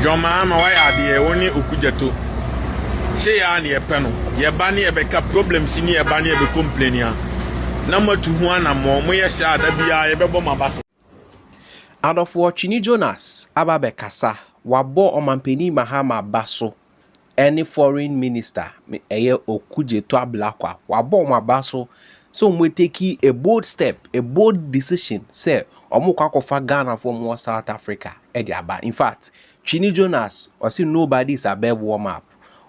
John Mahama why are the only Okugdzeto? Say ya ni epeno. Ye bani e beka problems ni ye bani e be complainia. Number 2 one more mo yes ya da bia ye bebo mabaso. Adofo Twene Jonas ababe kasa wabo omampeni Mahama baso any foreign minister eye Okugdzeto Ablakaw wabo mabaso so we take a bold step, a bold decision say omo kwakofa Ghana from South Africa ediaba. In fact, Twene Jonas or see nobody is above warm up.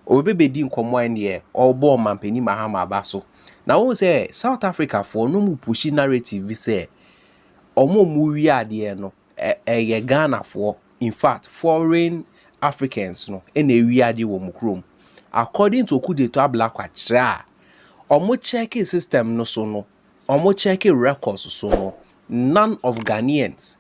Obebe di nkomo ene obo omampeni Mahama baso. Now we say South Africa for no mu push narrative we say omo mu ade no Ghana for in fact foreign Africans no ene wiade wo mukrom. According to Okugdzeto Ablakaw tra omo check system no so no omo check records so no none of Ghanaians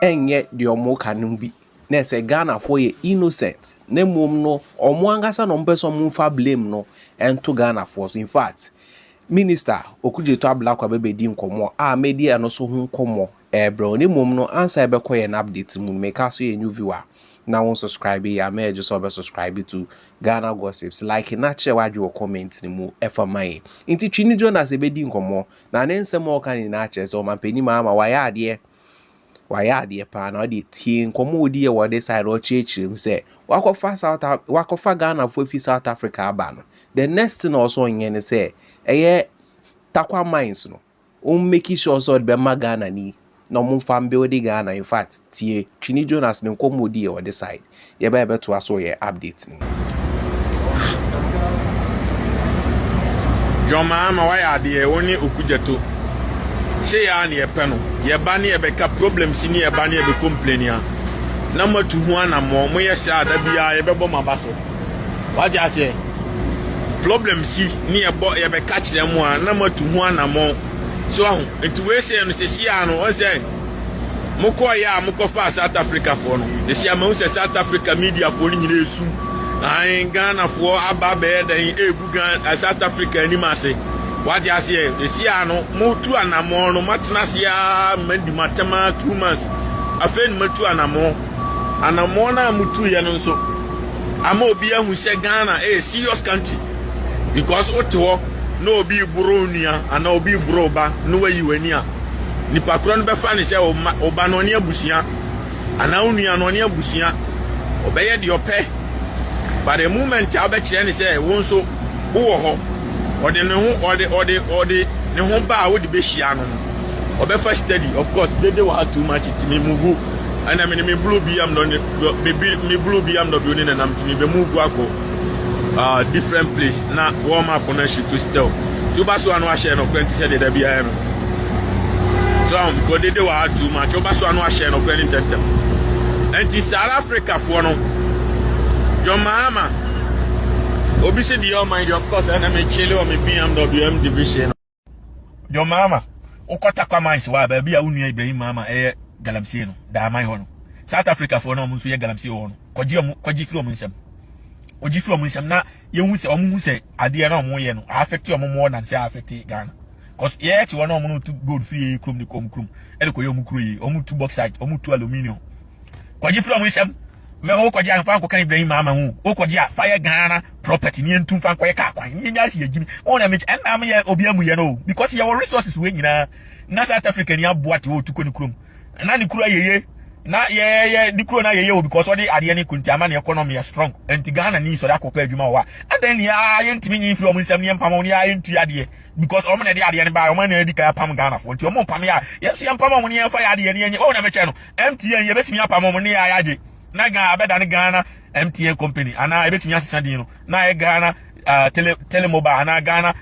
enye the omo kanum bi na say Ghana for ye innocent na mom no omo angasa no mpeso mfa blame no ento Ghana for. In fact Minister Okugdzeto Ablakaw bebe di nkomo a media no so hu nkomo bro ni mom no answer be koye na update mu make us a new viewer now won subscribe ya may just subscribe to Ghana Gossips like na che wadwe wo comment ni mu efa mai inti Twene Jonas be di nkomo na ne nsem o kan ni na che so mampeni Mahama waya ade pa na de tie nkomo odi ye wo de side o chichirim say wakofa Ghana for fi South Africa aba no the next thing also yen ne say eye takwa mines no o make sure so be ma Ghana ni no mo fam build Ghana. In fact tie Twene Jonas ne nkomo odi ye wo de side ye ba be to aso ye update ni John Mahama why are the only Okugdzeto? Say ya ni epeno. Ye bani e beka problems ni ye bani e be complainia. Number 2 one more mo yes ya da bia ye bebo mabaso. What just say? Problem si ni ye be catch them one number 2 one more. So it we say no say ano o say moko ya moko fa South Africa for no. They say am say South Africa media for ni esu. Ai Ghana for ababe den egu Ghana South Africa ni ma say. What just say? They say ano mo tu anamo no matna sia medi matema 2 months. Afen matu anamo na mutu ye no so. Ama obi ahu say Ghana serious country. Because oto no obi buronia ana obi buroba no wayi wani a nipa kro no be fa ne say oba no ne abusia ana onua no ne abusia obeye de ope but the moment a be kire ne say won so wo ho ode ne ho ode ne ho ba wo de be hia no obe fa study. Of course they were too much to me move and I mean me blue BM no me blue BM no bi oni na me be move ako different place na warm up on shoot to still so baso anu a share no kwenti said there be am so because they were too much baso anu a share no kwenti tentem and in South Africa for no John Mahama obi say the mind of course and I me chele o me BMW division John Mahama okota kwa mines wa ba bia unu Ibrahim Mahama galamsey no da man ho no South Africa for no so ye galamsey ho no kwaji firi o nsem oji from nsem na ye hu se omu se ade na omu ye no affect omu more than say affect Ghana cause ye ti wona omu to gold free krom de krom e de ko ye omu kro yi omu to bauxite omu to aluminium kwaji from nsem me o kwaji an fa ko kan Ibrahim Mahama hu o kwaji a fire Ghana property ni entum fa kwaye ka kwan ni nya se yegimi ona me en na me ye obi amu ye no because your resources we nyina na South Africa ni aboate wo to ko ni krom na ni kro ayeye na ye di kro na ye because what ade ne kunti ama na economy is strong enti Ghana ni so da kopa adwuma wa adan ya ye ntimi nyi from nsam ne mpam ne ya ntu ade because omo na de ade ne ba omo na di ka pam Ghana for enti omo pam ya ye so mpam omo ne ya fa ya ade ne nye o na me che no MTN ye betimi apam omo ne ya yaje na ga abeda ne Ghana MTN company ana e betimi asesa din no na ye Ghana telemobile ana Ghana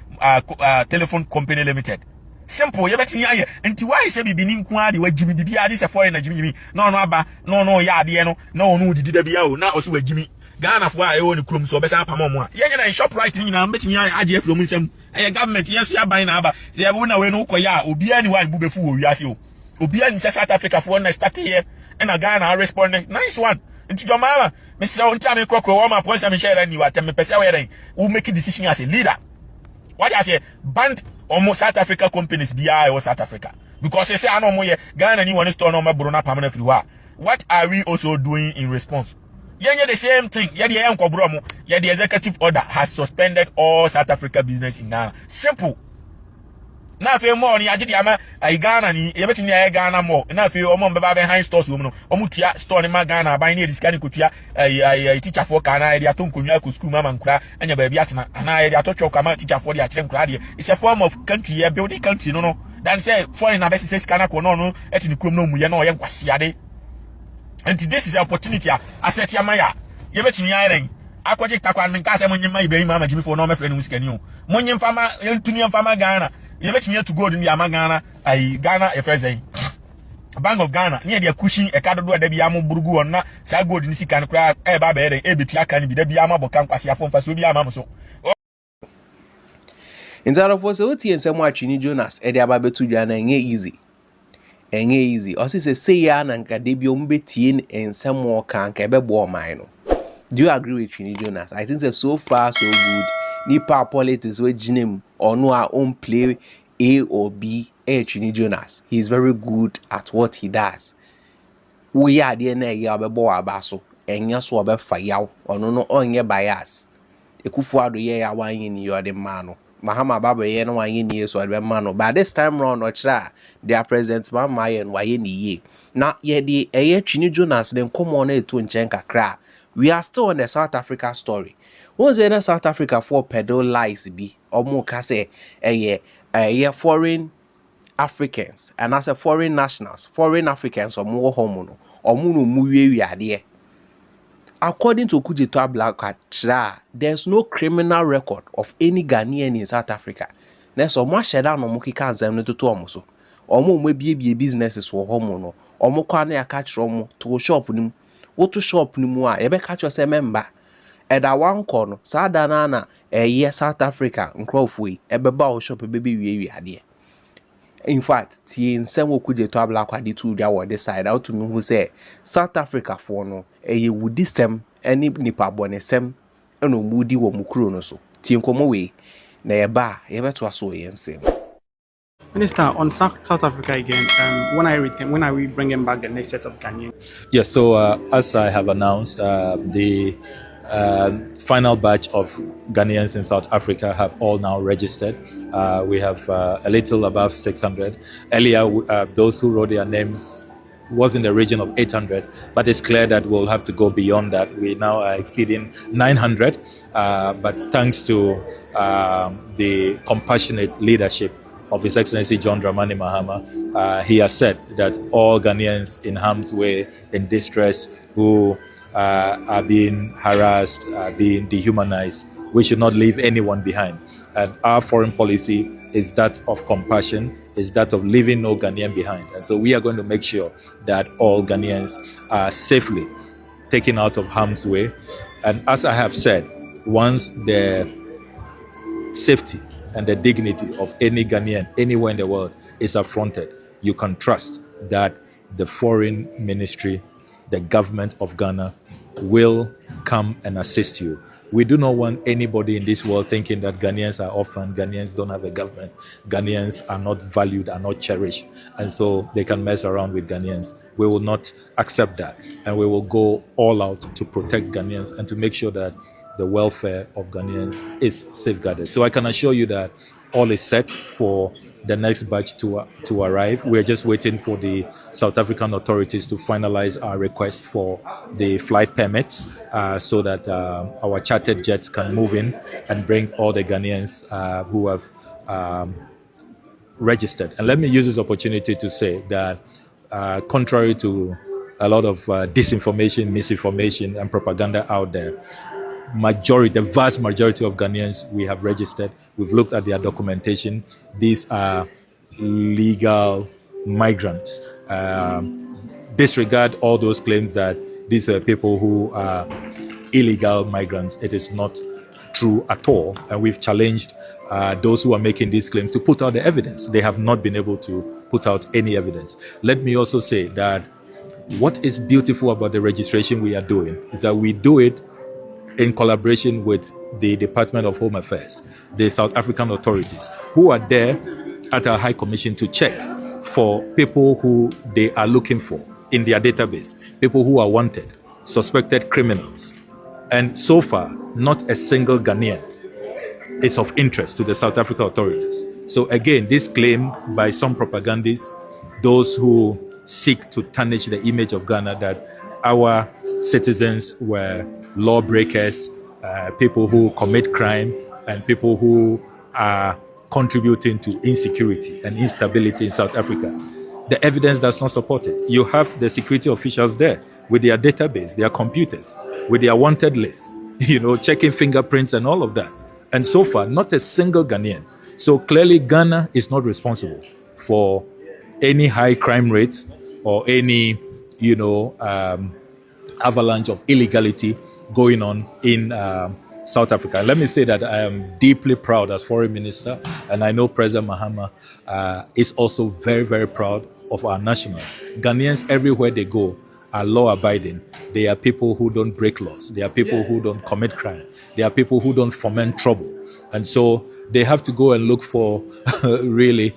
telephone company limited simple ye betimi aye enti why say bibi ni nko ade wagimi bibi ade se foreign na gimi no aba no ya ade no na onu didi da bia o na oso wagimi Ghana fo aye woni krom so obesa apam omo a ye nyina shop right nyina betimi aye from nsem eye government yes ya ban na aba se ye na we no koya obi ani wa bu befu wo wiase o obi ani se South Africa for na start here and Ghana respond nice one enti John Mahama me se o ntia me krokro wo ma point am share ni wa tem me pese we den we make decision as a leader. What I say band almost South Africa companies BI or South Africa because they say I know more Ghana ni one store no ma bro na pam na free wa what are we also doing in response? Yeah, the same thing. Yeah, the executive order has suspended all South Africa business in Ghana. Simple. Now if you more ni agye dia ma Ghana ni ye betimi ya Ghana more na if you omo beba behind stores wo no omutua store ni ma Ghana ban ni edisika ni kotua teacher for kana e dia to nkonwa ko school mama nkura anya ba bi atena na e dia to twok ama teacher for dia kire nkura dia it's a form of country ye building country no dan say foreign na be say kana ko no etini krom no mu ye no ye nkwasiade and this is the opportunity asset ya maya ye betimi ya ren akwaje takwa nka se munyima Ibrahim ama jimi for no me frɛ no musikani o munyim fama yentuni fama Ghana you bet me to go in the Ghana, Ghana a Prez. Bank of Ghana, near the cushion, a card do a debiamo burgu or not, so good in the can cry, a baby, a bit can be the biama, but can't pass your phone for Subiama. So, in that of was OT and some watching Jonas, Eddie Ababe to Jana, and easy. And easy, or say yan and Cadebio Bettin and some more can kebe mine. Do you agree with Chini Jonas? I think so far so good. Nipa politics with Jim or no our own play A or B. Chini Jonas. He's very good at what he does. We are the yabe bo abaso and yes wabe fire or no on your bias. Ekufuado ye ya wine you are the mano. Mahama Baba ye no wine years or the mano. But this time round or try their president Mama and wine ye. Now ye the Chini Jonas then come on to Nchenka cra. We are still on the South Africa story. Once in South Africa for pedo lies be or more say foreign Africans and as a foreign nationals, foreign Africans or more homono or munu muye there. According to Okugdzeto Ablakaw, there's no criminal record of any Ghanaian in South Africa. There's so much sheda no mukika nzem to omuso. Omo mwe businesses wo homono. Omo kwane ya catch romo to shop nim. What to shop ni mu a ebe catch your member. Eda one corner, Sadanana, South Africa, Nkrofu, Ebeba shop baby we ade. In fact, Tien Semo Okugdzeto Ablakaw di tu dia word decide out to me who say South Africa for no, wudi sem, any nipa bone sem, eno mudi wo mukro no so. Tien komo we, na yeba to aso yensem. Minister, on South Africa again, when are we bringing back the next set of Ghanaians? Yes, so as I have announced, the final batch of Ghanaians in South Africa have all now registered. We have a little above 600. Earlier, those who wrote their names was in the region of 800, but it's clear that we'll have to go beyond that. We now are exceeding 900, but thanks to the compassionate leadership of His Excellency John Dramani Mahama, he has said that all Ghanaians in harm's way, in distress, who are being harassed, are being dehumanized, we should not leave anyone behind. And our foreign policy is that of compassion, is that of leaving no Ghanaian behind. And so we are going to make sure that all Ghanaians are safely taken out of harm's way. And as I have said, once the safety and the dignity of any Ghanaian anywhere in the world is affronted, you can trust that the foreign ministry, the government of Ghana will come and assist you. We do not want anybody in this world thinking that Ghanaians are orphaned, Ghanaians don't have a government, Ghanaians are not valued, are not cherished, and so they can mess around with Ghanaians. We will not accept that, and we will go all out to protect Ghanaians and to make sure that the welfare of Ghanaians is safeguarded. So I can assure you that all is set for the next batch to arrive. We're just waiting for the South African authorities to finalize our request for the flight permits so that our chartered jets can move in and bring all the Ghanaians who have registered. And let me use this opportunity to say that contrary to a lot of disinformation, misinformation, and propaganda out there, the vast majority of Ghanaians we have registered, we've looked at their documentation. These are legal migrants. Disregard all those claims that these are people who are illegal migrants. It is not true at all. And we've challenged those who are making these claims to put out the evidence. They have not been able to put out any evidence. Let me also say that what is beautiful about the registration we are doing is that we do it in collaboration with the Department of Home Affairs, the South African authorities, who are there at our High Commission to check for people who they are looking for. in their database, people who are wanted, suspected criminals. And so far, not a single Ghanaian is of interest to the South African authorities. So again, this claim by some propagandists, those who seek to tarnish the image of Ghana, that our citizens were lawbreakers, people who commit crime, and people who are contributing to insecurity and instability in South Africa. The evidence does not support it. You have the security officials there with their database, their computers, with their wanted list, checking fingerprints and all of that. And so far, not a single Ghanaian. So clearly, Ghana is not responsible for any high crime rates or any, avalanche of illegality going on in South Africa. Let me say that I am deeply proud as foreign minister, and I know President Mahama is also very, very proud of our nationals. Ghanaians, everywhere they go, are law-abiding. They are people who don't break laws. They are people who don't commit crime. They are people who don't foment trouble. And so they have to go and look for really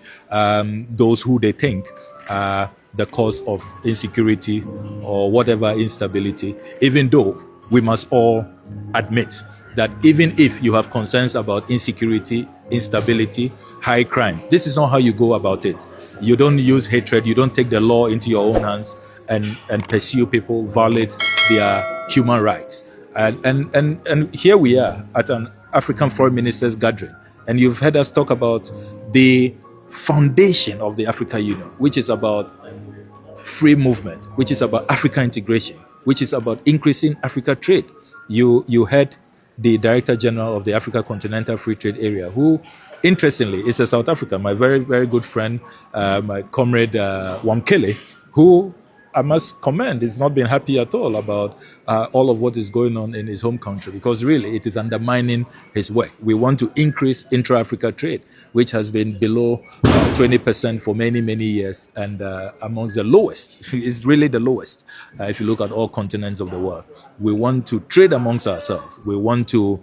those who they think are the cause of insecurity or whatever instability, even though we must all admit that even if you have concerns about insecurity, instability, high crime, this is not how you go about it. You don't use hatred. You don't take the law into your own hands and pursue people, violate their human rights. And here we are at an African foreign ministers gathering. And you've heard us talk about the foundation of the African Union, which is about free movement, which is about African integration, which is about increasing Africa trade. You heard the Director General of the Africa Continental Free Trade Area, who, interestingly, is a South African, my very, very good friend, my comrade Wamkele, who I must commend is not been happy at all about all of what is going on in his home country, because really it is undermining his work. We want to increase intra-Africa trade, which has been below 20% for many, many years, and amongst the lowest. It's really the lowest if you look at all continents of the world. We want to trade amongst ourselves. We want to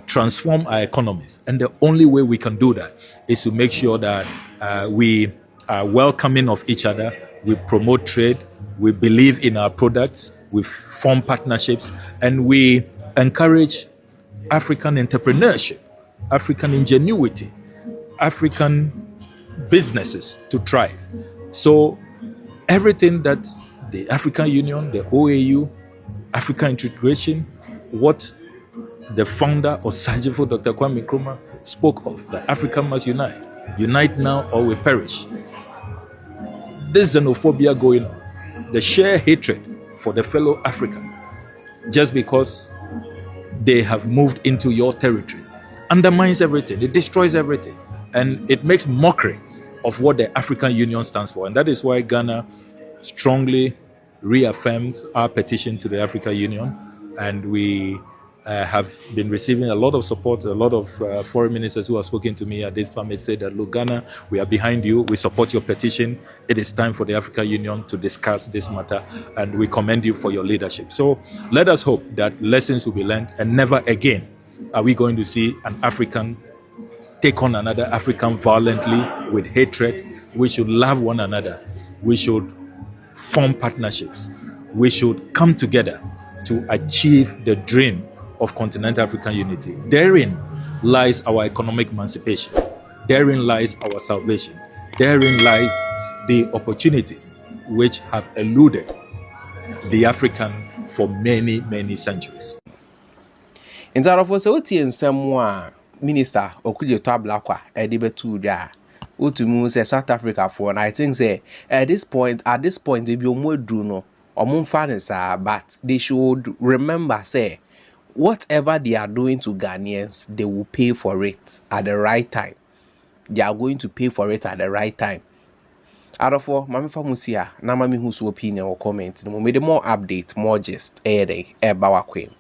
transform our economies. And the only way we can do that is to make sure that we are welcoming of each other. We promote trade. We believe in our products. We form partnerships. And we encourage African entrepreneurship, African ingenuity, African businesses to thrive. So everything that the African Union, the OAU, African integration, what the founder of Sajifo, Dr. Kwame Nkrumah, spoke of, that Africa must unite. Unite now or we perish. This xenophobia going on, the sheer hatred for the fellow African, just because they have moved into your territory, undermines everything. It destroys everything. And it makes mockery of what the African Union stands for. And that is why Ghana strongly reaffirms our petition to the African Union, and we have been receiving a lot of support. A lot of foreign ministers who have spoken to me at this summit said that, look, Ghana, we are behind you. We support your petition. It is time for the African Union to discuss this matter, and we commend you for your leadership. So let us hope that lessons will be learned, and never again are we going to see an African take on another African violently with hatred. We should love one another. We should form partnerships. We should come together to achieve the dream of continental African unity. Therein lies our economic emancipation. Therein lies our salvation. Therein lies the opportunities which have eluded the African for many, many centuries. In Zarofo, so nsɛm Minister Okugdzeto Ablakaw edibetu dwa utumu say South Africa for, and I think say at this point they be omodru no omumfa, but they should remember say whatever they are doing to Ghanaians, they will pay for it at the right time. They are going to pay for it at the right time. Arofo, mami famusia na mami who's opinion or comment. No, more update, more gist, bawakwem.